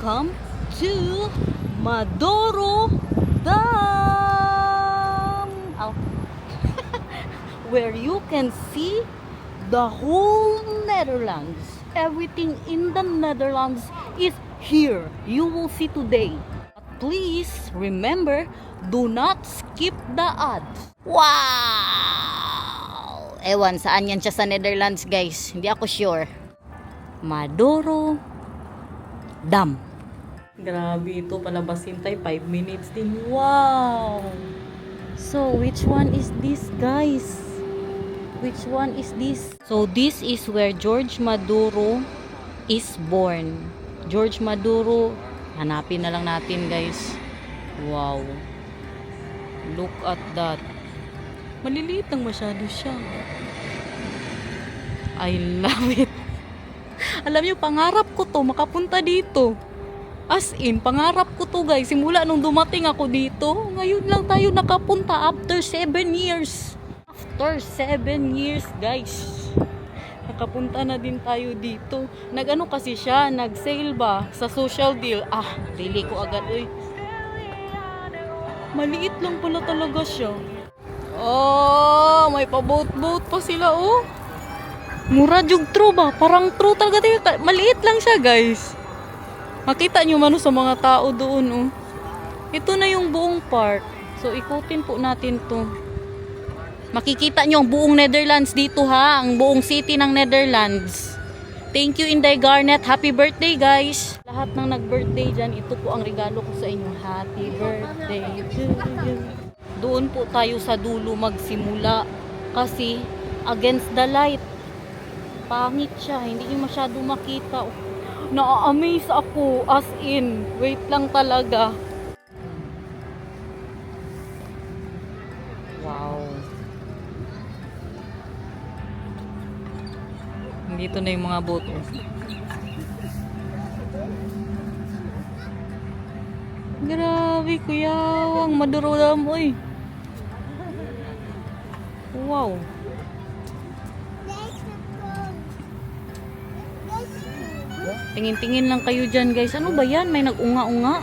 Welcome to Maduro Dam, oh. Where you can see the whole Netherlands. Everything in the Netherlands is here. You will see today. But please remember, do not skip the ads. Wow! Ewan, saan yan siya sa Netherlands, guys? Hindi ako sure. Maduro Dam. Grabe ito, palabasin tayo 5 minutes din. Wow! So, which one is this, guys? Which one is this? So, this is where George Maduro is born. George Maduro, hanapin na lang natin, guys. Wow! Look at that. Maliliit lang masyado siya. I love it. Alam niyo, pangarap ko to makapunta dito. As in, pangarap ko to, guys. Simula nung dumating ako dito, ngayon lang tayo nakapunta after 7 years. After 7 years, guys. Nakapunta na din tayo dito. Nag-ano kasi siya, nag-sale ba sa social deal. Dili ko agad, uy. Maliit lang pala talaga siya. Oh, may pa-boat-boat pa sila, oh. Mura jug true ba? Parang true talaga tayo. Maliit lang siya, guys. Makita nyo man sa mga tao doon, oh. Ito na yung buong park. So, ikutin po natin to. Makikita nyo ang buong Netherlands dito, ha? Ang buong city ng Netherlands. Thank you, Inday Garnet. Happy birthday, guys. Lahat ng nag-birthday dyan, ito po ang regalo ko sa inyo. Happy birthday to you. Doon po tayo sa dulo magsimula. Kasi, against the light. Pangit siya, hindi nyo masyado makita. Na-amaze ako, as in, wait lang talaga. Wow. Dito na yung mga boat. Grabe, kuyawang Maduro Dam, oy. Wow. Tingin-tingin lang kayo dyan, guys. Ano ba yan? May nag-unga-unga.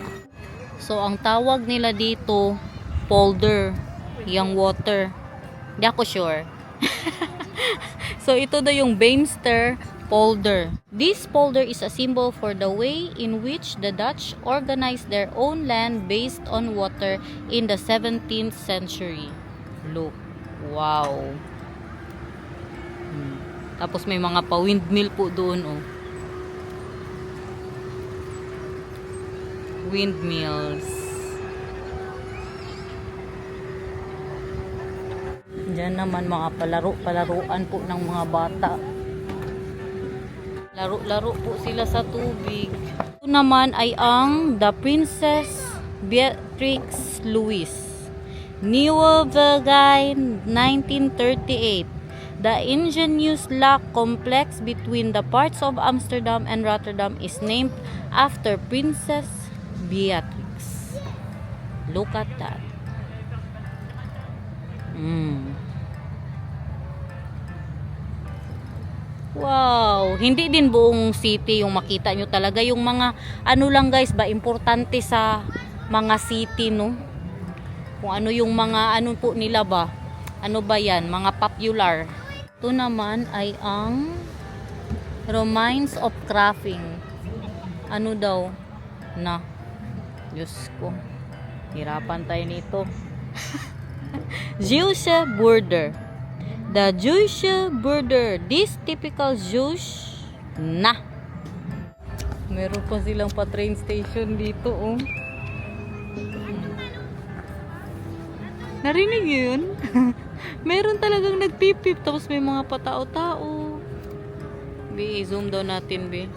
So, ang tawag nila dito, polder. Yung water. Hindi ako sure. So, ito daw yung Beemster polder. This polder is a symbol for the way in which the Dutch organized their own land based on water in the 17th century. Look. Wow. Tapos may mga pa-windmill po doon, oh. Windmills. Diyan naman mga palaruan po ng mga bata. Laro-laro po sila sa tubig. Ito naman ay ang The Princess Beatrix Louis. Nieuwegein, 1938. The ingenious lock complex between the parts of Amsterdam and Rotterdam is named after Princess Beatrix. Look at that. Wow, hindi din buong city yung makita nyo talaga. Yung mga ano lang, guys, ba importante sa mga city, no? Kung ano yung mga ano po nila ba? Ano ba yan? Mga popular. Ito naman ay ang Remains of Crafting. Ano daw? Na. Diyos ko. Hirapan tayo nito. Zeeuwse border. The Zeeuwse border. This typical Zeeuws. Na. Meron pa silang pa train station dito, oh. Narinig yun? Meron talagang nagpipip. Tapos may mga patao-tao. Bi, zoom daw natin, bi.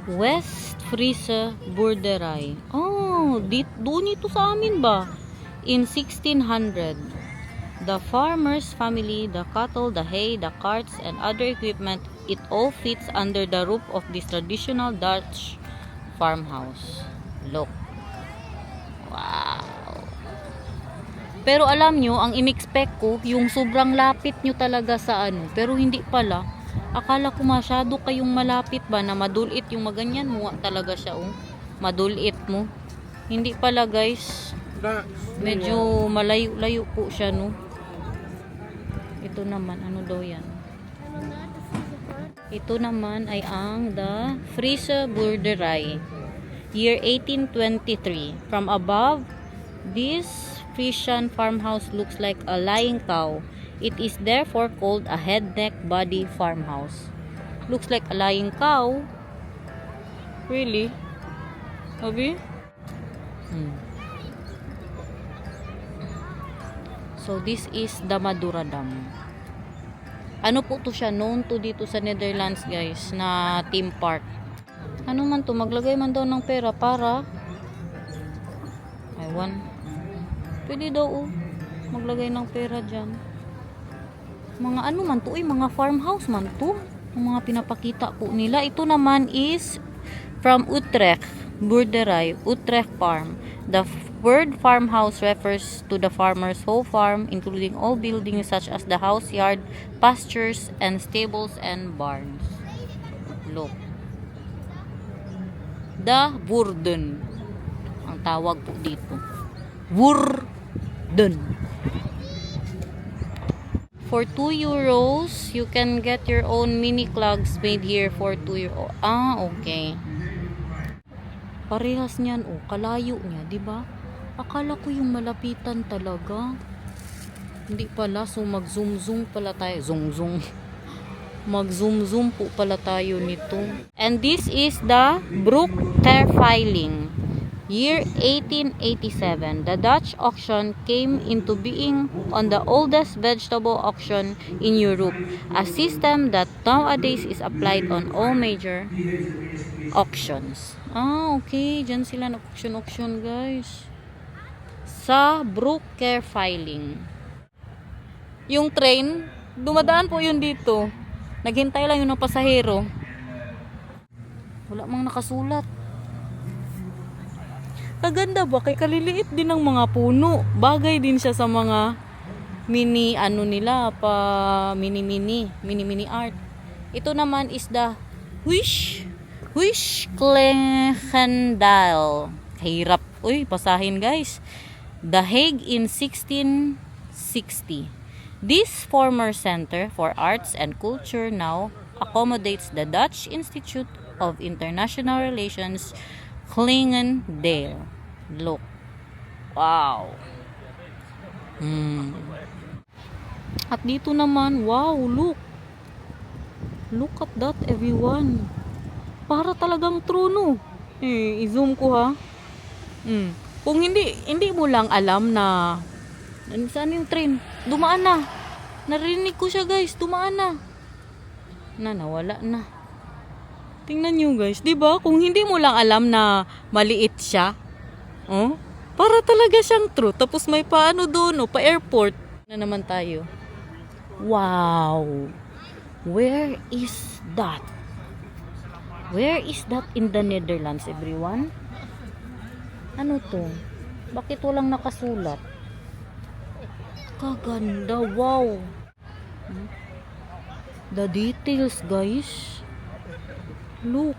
West Friese Boerderij. Oh, doon ito sa amin ba? In 1600, the farmer's family, the cattle, the hay, the carts, and other equipment, it all fits under the roof of this traditional Dutch farmhouse. Look. Wow. Pero alam nyo, ang in-expect ko, yung sobrang lapit nyo talaga sa ano. Pero hindi pala. Akala ko masyado kayong malapit ba na madulit yung maganyan mo talaga siya oh. Madulit mo. Hindi pala guys. Medyo malayo-layo po siya no. Ito naman ano daw yan? Ito naman ay ang the Friese Boerderij. Year 1823. From above, this Frisian farmhouse looks like a lying cow. It is therefore called a head, neck, body farmhouse. Looks like a lying cow. Really? Abi? So this is the Madura Dam. Ano po to siya? Known to dito sa Netherlands guys na theme park. Ano man to? Maglagay man daw ng pera para aywan. Pwede daw oh. Maglagay ng pera dyan. Mga ano man to? Mga farmhouse man to. Ang mga pinapakita po nila. Ito naman is from Utrecht. Boerderij. Utrecht Farm. The word farmhouse refers to the farmer's whole farm, including all buildings such as the house, yard, pastures, and stables and barns. Look. The Woerden. Ang tawag po dito. Woerden. For 2 euros, you can get your own mini clogs made here for 2 euros. Ah, okay. Parehas niyan, oh, kalayo niya, di ba? Akala ko yung malapitan talaga. Hindi pala, so mag-zoom-zoom pala tayo. Zoom-zoom. Mag-zoom-zoom po pala tayo nito. And this is the Broek ter Veiling. Year 1887. The Dutch auction came into being on the oldest vegetable auction in Europe. A system that nowadays is applied on all major auctions. Ah, okay. Diyan sila nag-auction guys. Sa Broek ter Veiling. Yung train, dumadaan po yun dito. Naghintay lang yun ng pasahero. Wala mang nakasulat. Kaganda ba? Kay kaliliit din ng mga puno. Bagay din siya sa mga mini ano nila pa mini art. Ito naman is the Huisklegendal. Hirap. Uy, basahin guys. The Hague in 1660. This former center for arts and culture now accommodates the Dutch Institute of International Relations, Klingendale. Look. Wow. At dito naman, wow, look. Look at that, everyone. Para talagang trono. I-zoom ko ha. Kung hindi mo lang alam na saan yung train, dumaan na. Narinig ko siya guys, dumaan na. Nawala na. Tingnan nyo guys, di ba? Kung hindi mo lang alam na maliit siya, para talaga siyang true. Tapos may paano doon, pa airport. Na naman tayo. Wow. Where is that? Where is that in the Netherlands, everyone? Ano to? Bakit walang nakasulat? Kaganda, wow. The details, guys. Look.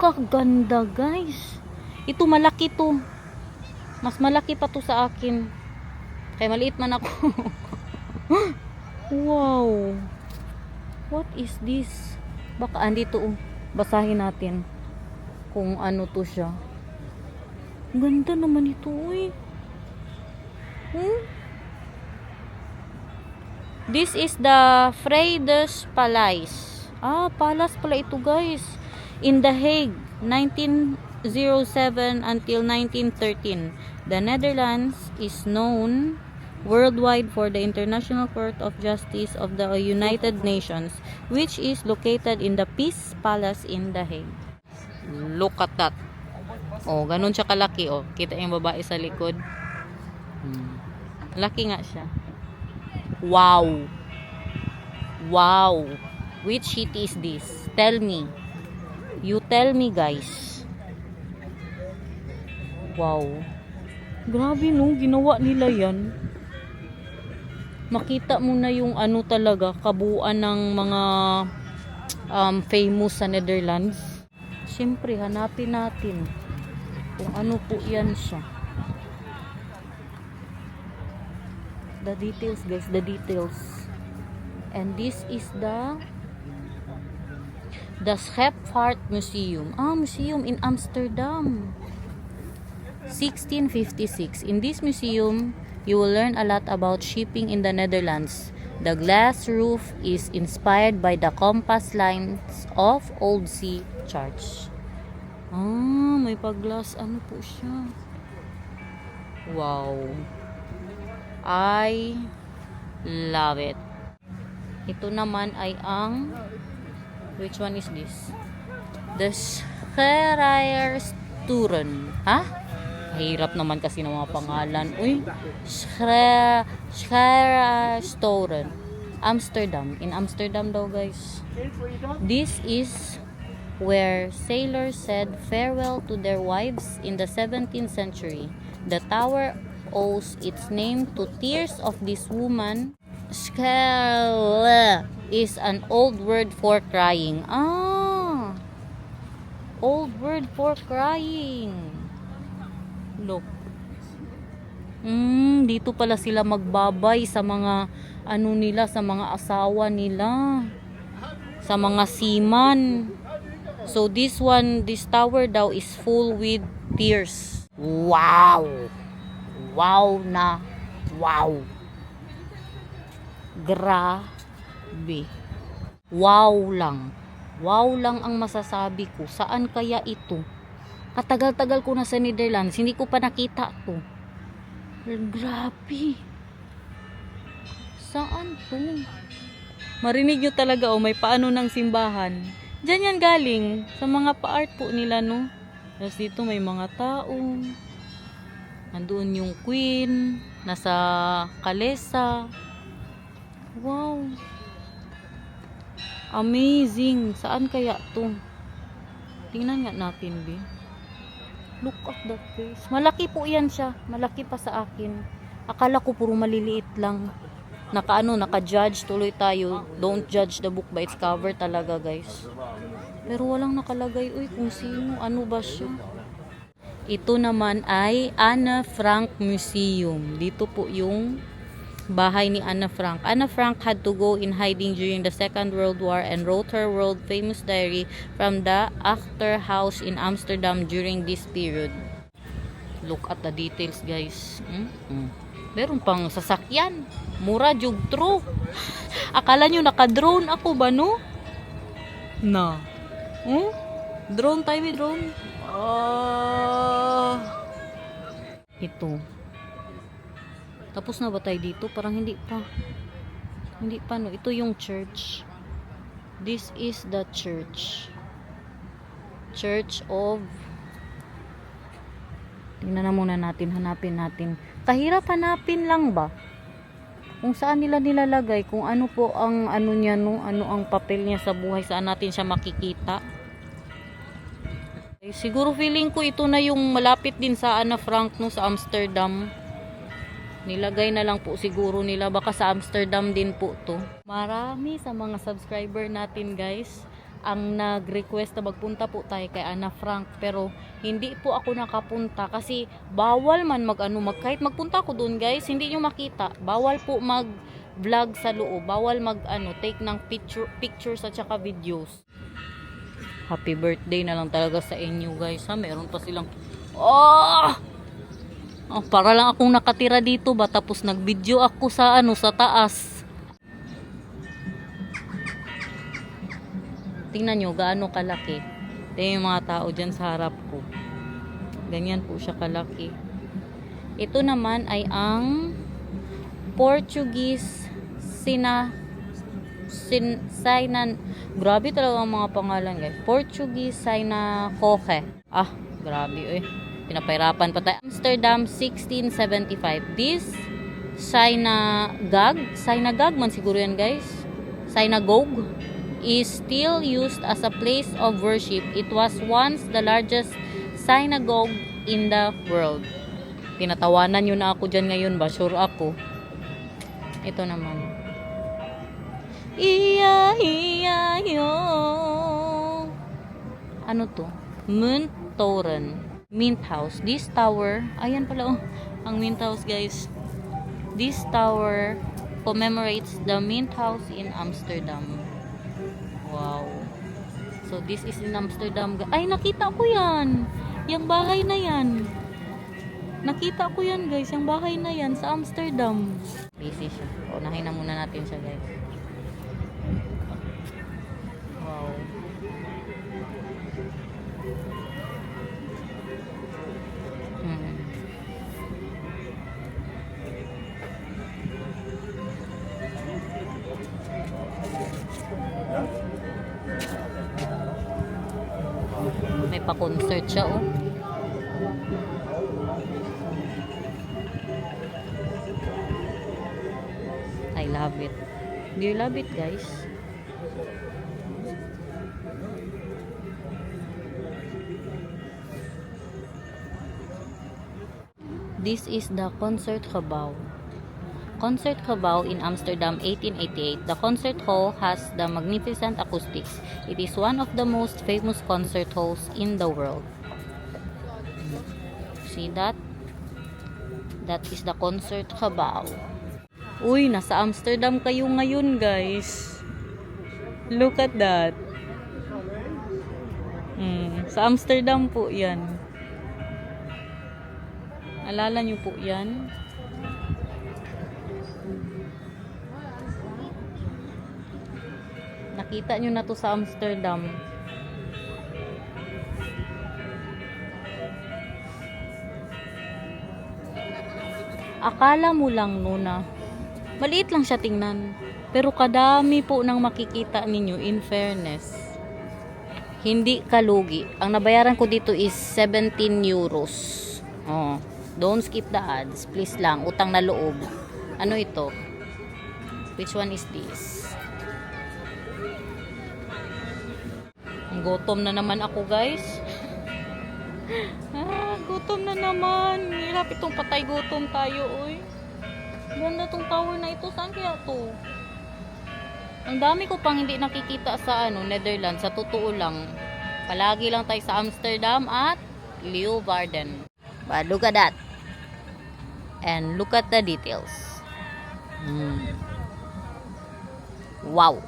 Kaganda, guys. Ito malaki to. Mas malaki pa to sa akin. Kaya maliit man ako. Wow. What is this? Baka andito basahin natin kung ano to siya. Ganda naman ito, uy. This is the Friedes Palace. Ah, palace pala ito, guys. In The Hague, 1907 until 1913. The Netherlands is known worldwide for the International Court of Justice of the United Nations, which is located in the Peace Palace in The Hague. Look at that. Oh, ganun siya kalaki, oh. Kita yung babae sa likod. Laki nga siya. Wow. Wow. Which city is this? Tell me. You tell me, guys. Wow. Grabe no, ginawa nila yan. Makita mo na yung ano talaga, kabuuan ng mga famous sa Netherlands. Siyempre, hanapin natin kung ano po yan siya. The details guys, the details. And this is the Scheepvaart Museum. Museum in Amsterdam. 1656. In this museum, you will learn a lot about shipping in the Netherlands. The glass roof is inspired by the compass lines of Old Sea Church. May pag-glass. Ano po siya? Wow. I love it. Ito naman ay ang, which one is this? The Schererstoren. Hirap naman kasi ng mga pangalan. Schererstoren. Amsterdam. In Amsterdam daw guys. This is where sailors said farewell to their wives in the 17th century. The tower owes its name to tears of this woman. Skele is an old word for crying. Old word for crying. Look. Dito pala sila magbabay sa mga ano nila, sa mga asawa nila, sa mga seaman. So this tower daw is full with tears. Wow. Wow na wow. Grabe. Wow lang. Wow lang ang masasabi ko. Saan kaya ito? Katagal-tagal ko na sa Netherlands, hindi ko pa nakita to. Grabe. Saan to? Marinig nyo talaga may paano ng simbahan. Diyan yan galing. Sa mga pa-art po nila no. Tapos dito may mga tao. Nandoon yung queen, nasa kalesa. Wow. Amazing. Saan kaya to? Tingnan nga natin, be. Look at that place. Malaki po yan siya. Malaki pa sa akin. Akala ko puro maliliit lang. Naka-judge tuloy tayo. Don't judge the book by its cover talaga, guys. Pero walang nakalagay, kung sino, ano ba siya? Ito naman ay Anne Frank Museum. Dito po yung bahay ni Anne Frank. Anne Frank had to go in hiding during the Second World War and wrote her world famous diary from the Achterhouse in Amsterdam during this period. Look at the details, guys. Meron pang sasakyan. Mura jug true. Akala nyo naka-drone ako ba no? Na. Drone tayo, drone. Ito. Tapos na ba tayo dito? Parang hindi pa. Hindi pa no. Ito yung church. This is the church. Church of... Tingnan na muna natin. Hanapin natin. Kahirap hanapin lang ba? Kung saan nila nilalagay. Kung ano po ang ano niya no. Ano ang papel niya sa buhay. Saan natin siya makikita. Siguro feeling ko ito na yung malapit din sa Anne Frank no, sa Amsterdam. Nilagay na lang po siguro nila, baka sa Amsterdam din po to. Marami sa mga subscriber natin guys ang nag-request na magpunta po tayo kay Anne Frank, pero hindi po ako nakapunta kasi bawal man kahit magpunta ako doon guys, hindi nyo makita. Bawal po mag vlog sa loob, bawal mag take ng pictures at saka videos. Happy birthday na lang talaga sa inyo guys ha. Meron pa silang para lang akong nakatira dito ba, tapos nag-video ako sa sa taas. Tingnan nyo gaano kalaki. Ito yung mga tao dyan sa harap ko. Ganyan po siya kalaki. Ito naman ay ang Portuguese grabe talaga ang mga pangalan guys. Portuguese synagogue. Grabe pinapahirapan pa tayo. Amsterdam 1675. This synagogue man siguro yan guys. Synagogue is still used as a place of worship. It was once the largest synagogue in the world. Tinatawanan nyo na ako dyan ngayon ba? Sure ako. Ito naman. Iya, iya, yo. Ano to? Munttoren. Mint House. This tower, ayan pala oh, ang Mint House guys. This tower commemorates the Mint House in Amsterdam. Wow. So this is in Amsterdam. Ay, nakita ko yan. Yung bahay na yan. Nakita ko yan guys. Yung bahay na yan sa Amsterdam. Busy siya. Unahin na muna natin siya guys. Wow. May pa-concert siya oh. I love it. Do you love it guys? This is the Concertgebouw. Concertgebouw in Amsterdam 1888. The concert hall has the magnificent acoustics. It is one of the most famous concert halls in the world. See that? That is the Concertgebouw. Uy, nasa Amsterdam kayo ngayon guys. Look at that. Sa Amsterdam po yan. Alala nyo po yan? Nakita nyo na to sa Amsterdam. Akala mo lang Nuna, maliit lang siya tingnan. Pero kadami po nang makikita ninyo in fairness. Hindi kalugi. Ang nabayaran ko dito is 17 euros. Oh, don't skip the ads. Please lang. Utang na loob. Ano ito? Which one is this? Gutom na naman ako guys. Gutom na naman. Hirap itong patay gutom tayo oy. Ganda tong tower na ito. Saan kaya to? Ang dami ko pang hindi nakikita sa Netherlands. Sa totoo lang. Palagi lang tayo sa Amsterdam at Leeuwarden. But look at that. And look at the details. Wow.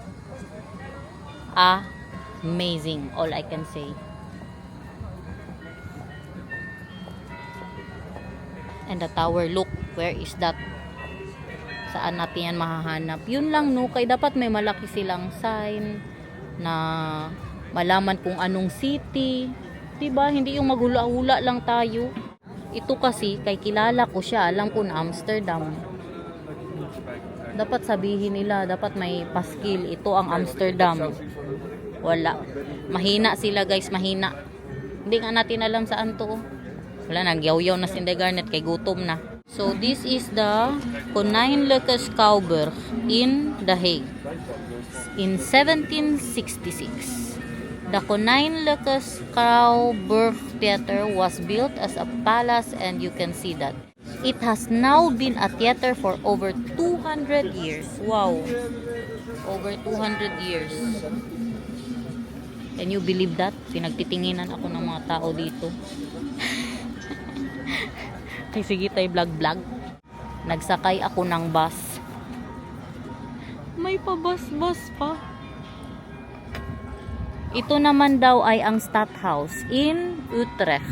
Amazing, all I can say. And the tower, look, where is that? Saan natin yan mahahanap? Yun lang no, kaya dapat may malaki silang sign na malaman kung anong city. Diba? Hindi yung maghula-hula lang tayo. Ito kasi, kay kilala ko siya, alam ko na Amsterdam. Dapat sabihin nila, dapat may paskil. Ito ang Amsterdam. Wala. Mahina sila guys, mahina. Hindi nga natin alam saan to. Wala, nagyaw-yaw na si Garnet kay gutom na. So this is the Koninklijke Schouwburg in The Hague. In 1766. The Koninklijke Schouwburg Theater was built as a palace and you can see that. It has now been a theater for over 200 years. Wow. Over 200 years. Can you believe that? Pinagtitinginan ako ng mga tao dito. Ay, sige tayo vlog-vlog. Nagsakay ako ng bus. May pa-bus-bus pa. Ito naman daw ay ang Stadhuis in Utrecht.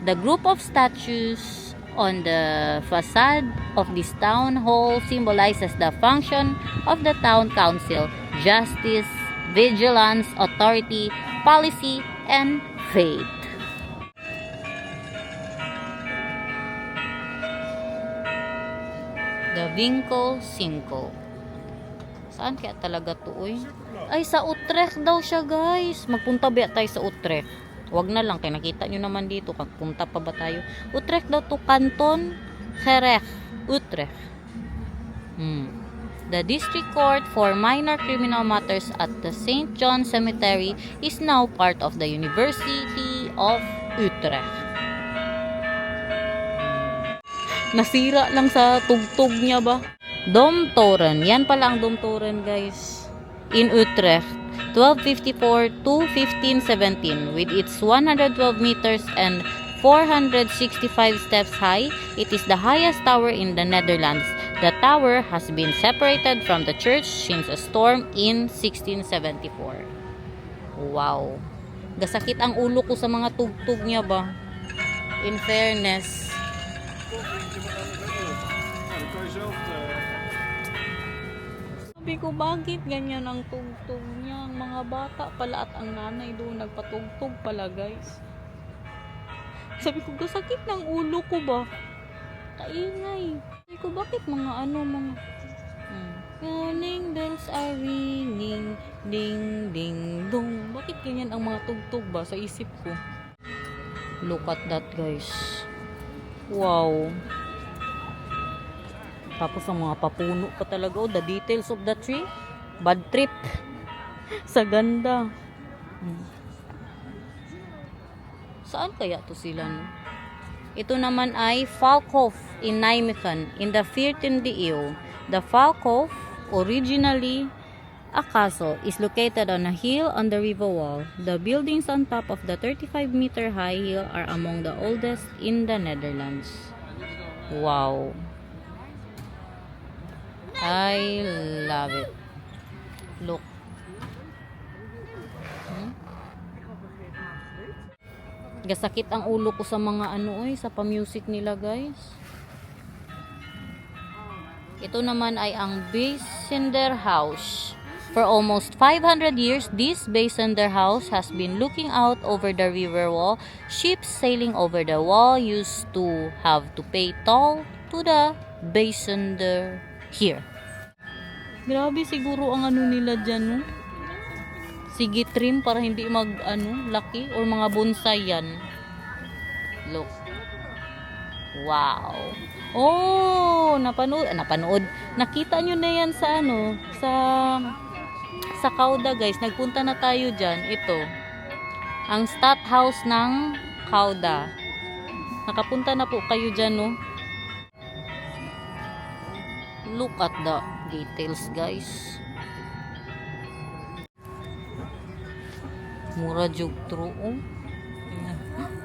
The group of statues on the facade of this town hall symbolizes the function of the town council, justice, vigilance, authority, policy, and faith. The Winkel 5. Saan kaya talaga to, uy? Ay, sa Utrecht daw siya, guys. Magpunta ba tayo sa Utrecht? Wag na lang, kaya nakita nyo naman dito. Punta pa ba tayo? Utrecht daw to, Canton Gerecht, Utrecht. The District Court for Minor Criminal Matters at the St. John Cemetery is now part of the University of Utrecht. Nasira lang sa tugtog niya ba? Domtoren. Yan pala ang Domtoren, guys. In Utrecht. 1254 to 1517. With its 112 meters and 465 steps high, it is the highest tower in the Netherlands. The tower has been separated from the church since a storm in 1674. Wow. Gasakit ang ulo ko sa mga tugtog niya ba? In fairness. Sabi ko, bakit ganyan ang tugtog niya? Ang mga bata pala at ang nanay doon nagpatugtog pala, guys. Sabi ko, gasakit ng ulo ko ba? Kaingay. Sabi ko, bakit mga Morning bells are ringing, ding, ding, dong. Bakit ganyan ang mga tugtog ba sa isip ko? Look at that, guys. Wow. Tapos ang mga papuno pa talaga. Oh, the details of the tree. Bad trip. Sa ganda. Saan kaya to sila, no? Ito naman ay Valkhof in Nijmegen in the 14th eeuw. The Valkhof, originally a castle, is located on a hill on the river wall. The buildings on top of the 35-meter high hill are among the oldest in the Netherlands. Wow. I love it. Look. Gasakit ang ulo ko sa mga sa pa-music nila, guys. Ito naman ay ang Bijzonder House. For almost 500 years, this Bijzonder House has been looking out over the river wall. Ships sailing over the wall used to have to pay toll to the Bijzonder here. Grabe siguro ang nila dyan, no? Sige trim para hindi laki or mga bonsai yan. Look. Wow. Oh, napanood. Nakita nyo na yan sa sa Kauda, guys. Nagpunta na tayo dyan. Ito. Ang Stadthaus ng Kauda. Nakapunta na po kayo dyan, no? Look at the details, guys. Mura jug true.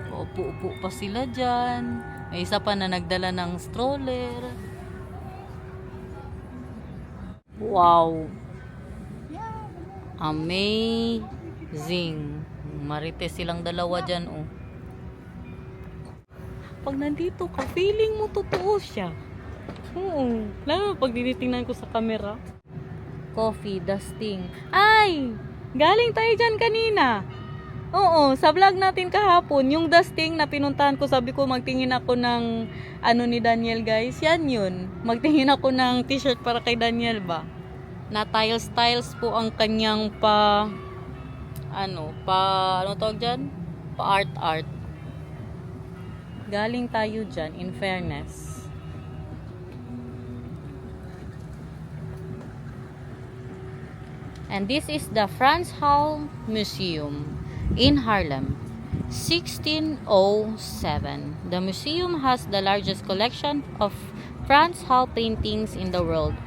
Upo-upo pa sila dyan. May isa pa na nagdala ng stroller. Wow. Amazing. Marites silang dalawa dyan, oh. Pag nandito ka, feeling mo totoo siya. Oo. Lalo pag tinitingnan ko sa camera. Coffee, dusting. Ay! Galing tayo dyan kanina. Oo, sa vlog natin kahapon, yung dusting na pinuntahan ko, sabi ko magtingin ako ng ni Daniel, guys. Yan yun. Magtingin ako ng t-shirt para kay Daniel ba. Na tiles po ang kanyang ano tawag dyan? Pa art. Galing tayo dyan, in fairness. And this is the Frans Hal Museum in Haarlem, 1607. The museum has the largest collection of Frans Hal paintings in the world.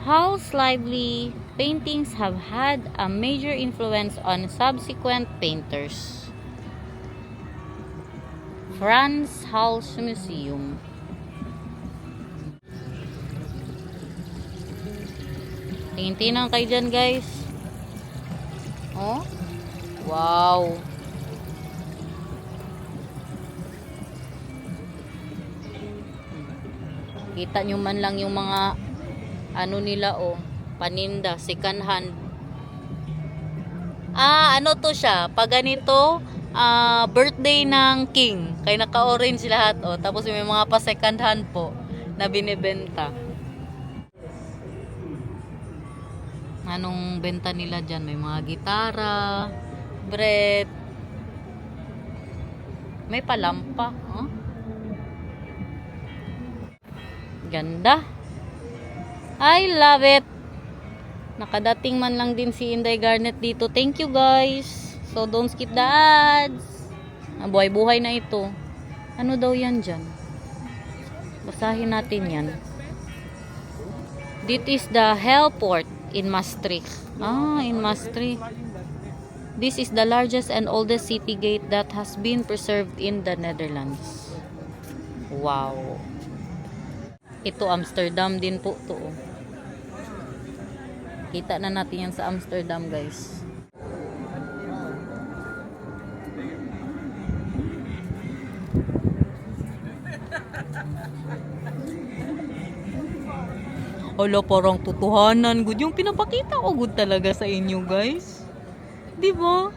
Hal's lively paintings have had a major influence on subsequent painters. Frans Hal's Museum. Tingin-tingnan kayo dyan, guys. Oh? Wow. Kita nyo man lang yung mga nila, oh. Paninda, second hand. Ano to siya? Pag ganito, birthday ng king. Kaya naka-orange lahat, oh. Tapos may mga pa second hand po na binibenta. Anong benta nila dyan? May mga gitara, bread, may palampa. Huh? Ganda. I love it. Nakadating man lang din si Inday Garnet dito. Thank you, guys. So don't skip the ads. Buhay-buhay na ito. Ano daw yan dyan? Basahin natin yan. This is the Helport in Maastricht. In Maastricht. This is the largest and oldest city gate that has been preserved in the Netherlands. Wow. Ito Amsterdam din po to. Kita na natin yan sa Amsterdam, guys. Hala, parang tutuhanan. Good yung pinapakita ko. Good talaga sa inyo, guys. Diba?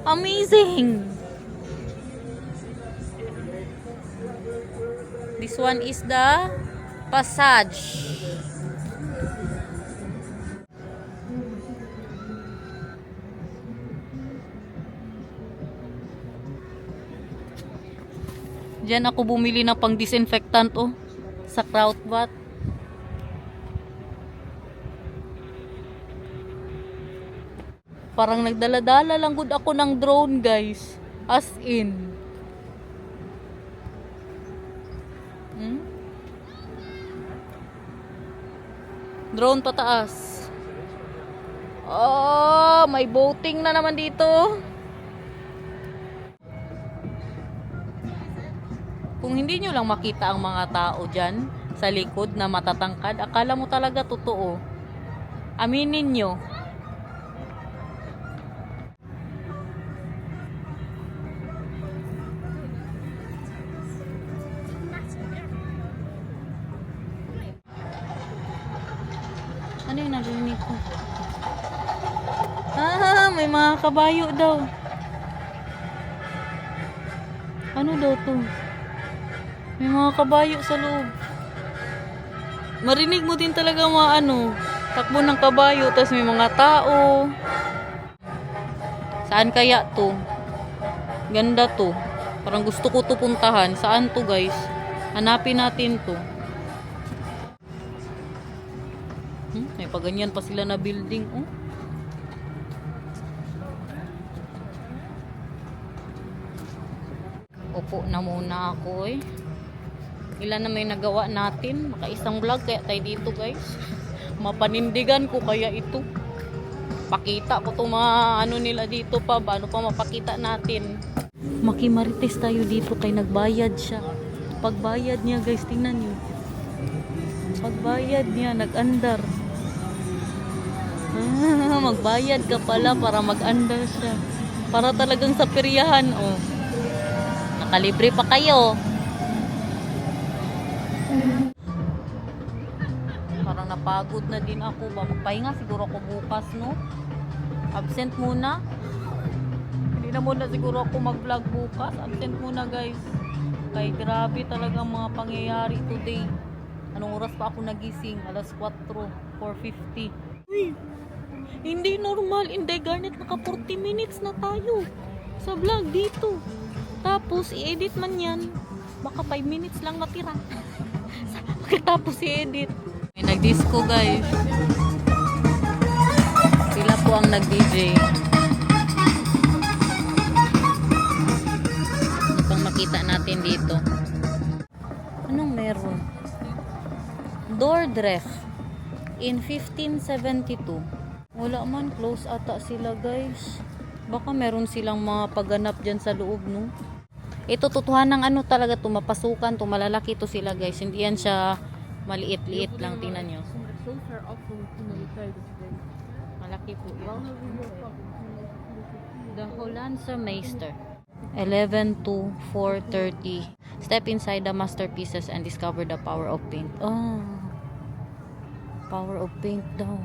Amazing! This one is the Passage. Diyan ako bumili ng pang disinfectant sa Krautvat. Parang nagdala-dala lang good ako ng drone, guys. As in. Drone pataas. Oh, may boating na naman dito. Kung hindi nyo lang makita ang mga tao dyan sa likod na matatangkad, akala mo talaga totoo. Aminin nyo. Ano yung narinig ko? May mga kabayo daw. Ano daw to? May mga kabayo sa loob. Marinig mo din talaga mga takbo ng kabayo, tapos may mga tao. Saan kaya to? Ganda to. Parang gusto ko to puntahan. Saan to, guys? Hanapin natin to. May paganyan pa sila na building. Upo na muna ako Ilan na may nagawa natin. Makaisang vlog kaya tayo dito, guys. Mapanindigan ko kaya ito. Pakita ko itong mga nila dito pa. Paano pa mapakita natin. Makimarites tayo dito kay nagbayad siya. Pagbayad niya, guys, tingnan nyo. Pagbayad niya, nag-andar. Magbayad ka pala para mag-andar siya. Para talagang sa peryahan, nakalibre pa kayo. Parang napagod na din ako. Magpahinga siguro ako bukas, no? Absent muna. Hindi na muna siguro ako mag-vlog bukas. Absent muna, guys. Kay grabe talaga mga pangyayari today. Anong oras pa ako nagising? Alas 4:50. Uy! Hindi normal. Hindi, Garnet, naka 40 minutes na tayo sa vlog dito. Tapos, i-edit man yan. Baka 5 minutes lang natira. Pagkatapos i-edit. May nag-disco, guys. Sila po ang nag-DJ. Ano pang makita natin dito? Anong meron? Dordrecht in 1572. Wala man, close ata sila, guys. Baka meron silang mga pagganap dyan sa loob, no? Ito, tutuhan ng talaga to, mapasukan to, malalaki to sila, guys. Hindi yan siya maliit-liit lang, tingnan nyo. Malaki po yun. The Hollandse Meester. 11 to 4:30. Step inside the masterpieces and discover the power of paint. Power of paint daw.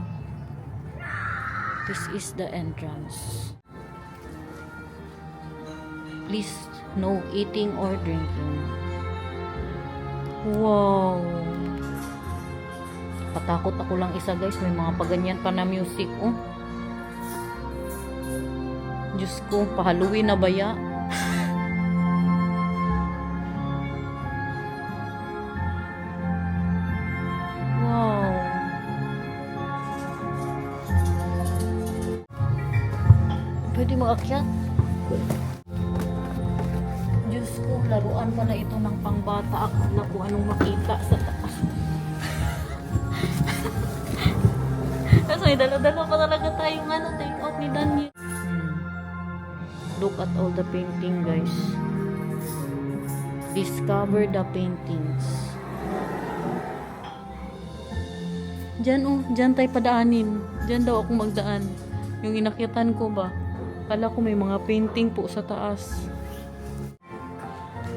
This is the entrance. Please, no eating or drinking. Wow. Patakot ako lang isa, guys. May mga paganyan pa na music, Diyos ko, pa-Halloween na baya. Wow. Pwede mag-akyat? Diyos ko, laruan pala ito ng pangbata. Akala ko anong makita sa taas. Kasi may dala-dala pa talaga tayong take out ni Daniel. Look at all the painting, guys. Discover the paintings. Diyan tayo padaanin. Diyan daw ako magdaan. Yung inakyatan ko ba? Kala ko may mga painting po sa taas.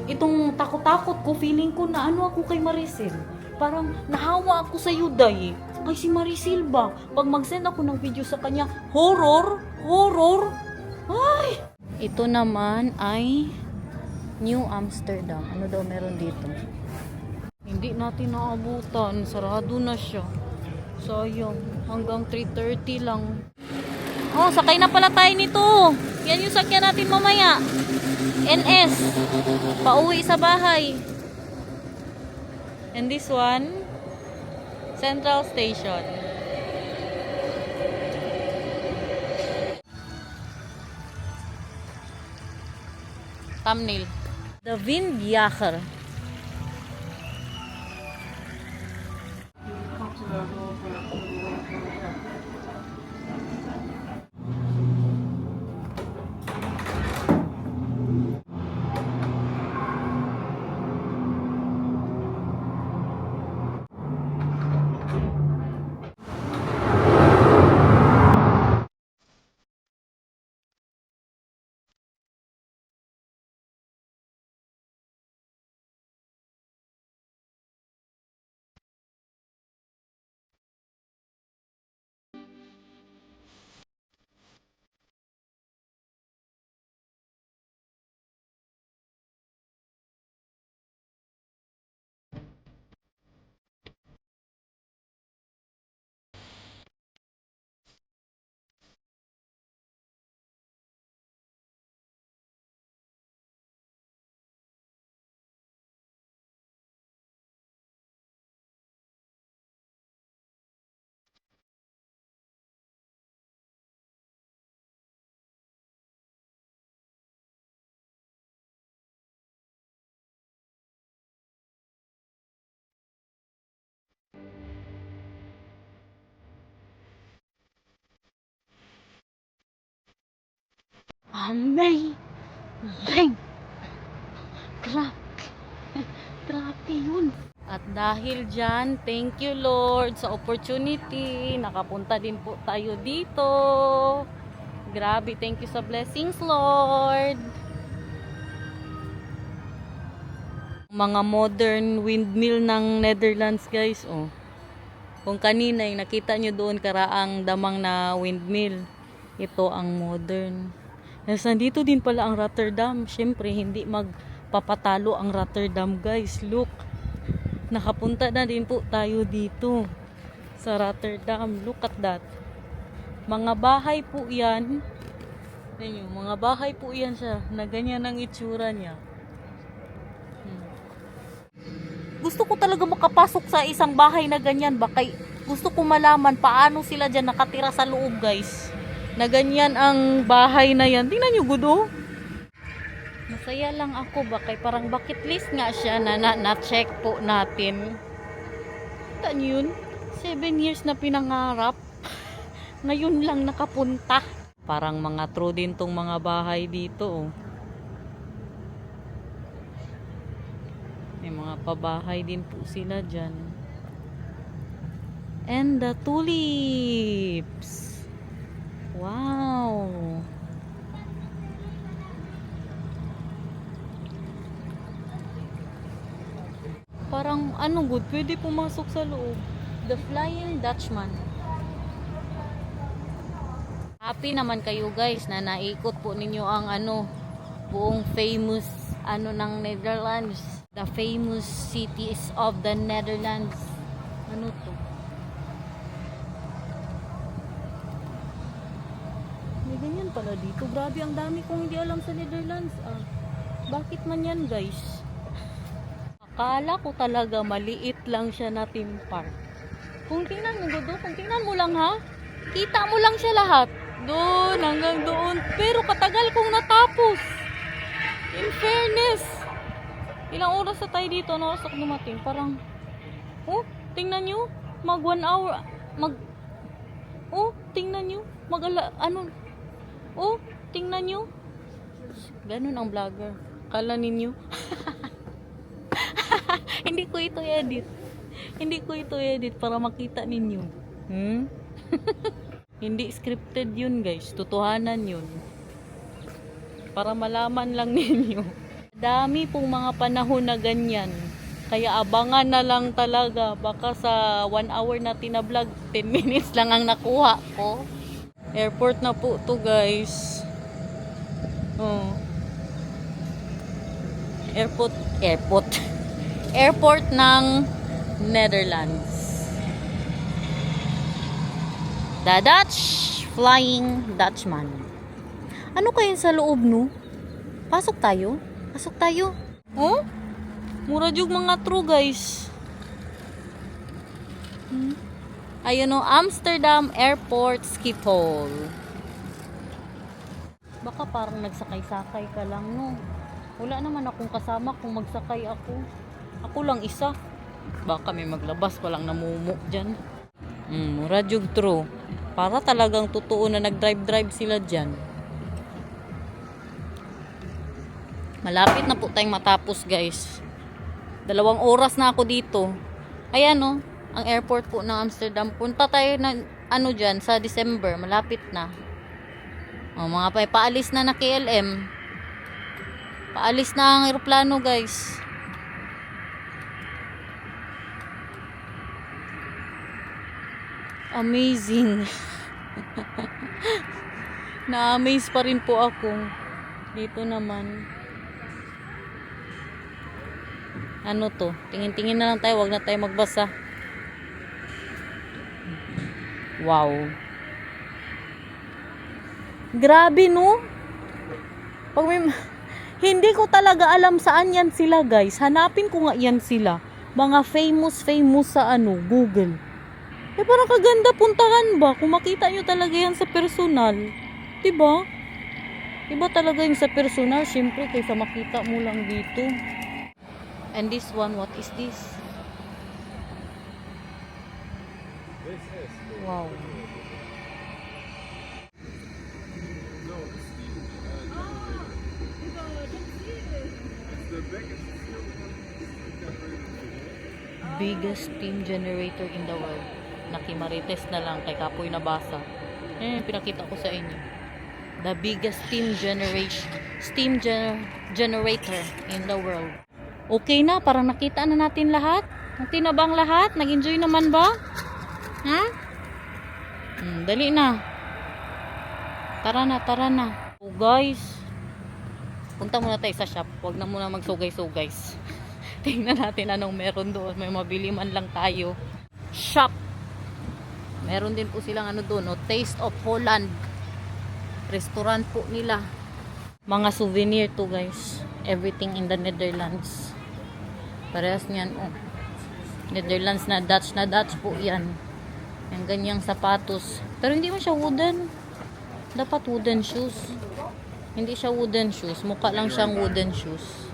Itong takot-takot ko, feeling ko na ano ako kay Maricel. Parang nahawa ako sa Yuday. Ay si Maricel ba? Pag mag-send ako ng video sa kanya, horror? Ay! Ito naman ay New Amsterdam. Ano daw meron dito? Hindi natin naabutan. Sarado na siya. Sayang. Hanggang 3:30 lang. Oh, sakay na pala tayo nito. Yan yung sakyan natin mamaya. NS. Pauwi sa bahay. And this one, Central Station. Thumbnail. The Windjager. Amazing! Grabe yun. At dahil dyan, thank you Lord sa opportunity. Nakapunta din po tayo dito. Grabe, thank you sa blessings Lord. Mga modern windmill ng Netherlands guys. Oh. Kung kanina yung nakita nyo doon karaang damang na windmill. Ito ang modern. Nandito din pala ang Rotterdam. Siyempre, hindi magpapatalo ang Rotterdam, guys. Look, nakapunta na din po tayo dito sa Rotterdam. Look at that. Mga bahay po yan. Ayun, mga bahay po yan siya. Na ganyan ang itsura niya. Gusto ko talaga makapasok sa isang bahay na ganyan. Baka gusto ko malaman paano sila dyan nakatira sa loob, guys. Na ganyan ang bahay na yan. Tingnan nyo, gudo. Masaya lang ako. Parang bucket list nga siya na check po natin. Kita nyo yun? 7 years na pinangarap. Ngayon lang nakapunta. Parang mga true din tong mga bahay dito. May mga pabahay din po sila dyan. And the tulips. Wow! Parang good, pwede pumasok sa loob. The Flying Dutchman. Happy naman kayo guys na naikot po ninyo ang buong famous ng Netherlands. The famous cities of the Netherlands. Ano to? Ganyan pala dito. Grabe, ang dami kong hindi alam sa Netherlands. Bakit man yan, guys? Akala ko talaga maliit lang siya na theme park. Kung tingnan mo, Godo, kung tingnan mo lang ha, kita mo lang siya lahat. Doon, hanggang doon. Pero katagal kong natapos. In fairness. Ilang oras na tayo dito? Ano oras ako dumating? Parang, oh, tingnan nyo. Mag 1 hour. Oh, tingnan nyo. Oh, tingnan nyo. Ganun ang vlogger. Kala ninyo. Hindi ko ito edit. Hindi ko ito edit para makita ninyo. Hindi scripted yun, guys. Totohanan yun. Para malaman lang ninyo. Dami pong mga panahon na ganyan. Kaya abangan na lang talaga. Baka sa 1 hour na tinablog, 10 minutes lang ang nakuha ko. Airport na po to, guys. Oh. Airport ng Netherlands. The Dutch Flying Dutchman. Ano kayo sa loob, no? Pasok tayo. Oh? Mura jug mga true, guys. Ayun, no, Amsterdam Airport Schiphol. Baka parang nagsakay-sakay ka lang, no? Wala naman akong kasama kung magsakay ako. Ako lang isa. Baka may maglabas palang namumu dyan. Mura jug true. Para talagang totoo na nag-drive sila dyan. Malapit na po tayong matapos, guys. 2 oras na ako dito. Ayan, no, ang airport po ng Amsterdam. Punta tayo na, dyan, sa December. Malapit na. Mga paalis na KLM. Paalis na ang eroplano, guys. Amazing. Na-amaze pa rin po ako. Dito naman. Ano to? Tingin-tingin na lang tayo. Huwag na tayo magbasa. Wow. Grabe, no? Hindi ko talaga alam saan yan sila, guys. Hanapin ko nga yan sila. Mga famous sa Google. Parang kaganda puntahan ba? Kung makita nyo talaga yan sa personal. Diba? Iba talaga yung sa personal. Siyempre, kaysa makita mo lang dito. And this one, what is this? Wow. Biggest steam generator in the world. Nakimarites na lang kay Kapoy nabasa. Pinakita ko sa inyo. The biggest generator in the world. Okay na, parang nakita na natin lahat. Okay na bang lahat? Nag-enjoy naman ba? Ha? Dali na. Tara na. Oh, guys. Punta muna tayo sa shop. Huwag na muna magsugay-sugay. Tingnan natin anong meron doon. May mabili man lang tayo. Shop. Meron din po silang doon, Taste of Holland. Restaurant po nila. Mga souvenir to, guys. Everything in the Netherlands. Parehas niyan, Netherlands na Dutch po yan. Yung ganyang sapatos. Pero hindi mo siya wooden. Dapat wooden shoes. Hindi siya wooden shoes. Mukha lang siyang wooden shoes.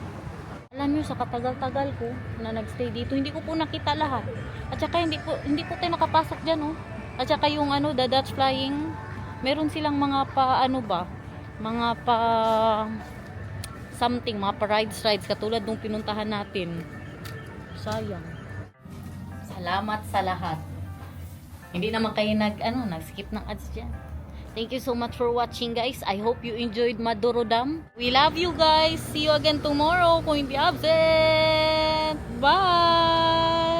Alam niyo, sa katagal-tagal ko na nagstay dito, hindi ko po nakita lahat. At saka hindi po tayo nakapasok dyan, At saka yung The Dutch Flying, meron silang mga mga something, mga rides katulad nung pinuntahan natin. Sayang. Salamat sa lahat. Hindi naman kayo nag-skip ng ads dyan. Thank you so much for watching, guys. I hope you enjoyed Madurodam. We love you, guys. See you again tomorrow kung hindi absent. Bye!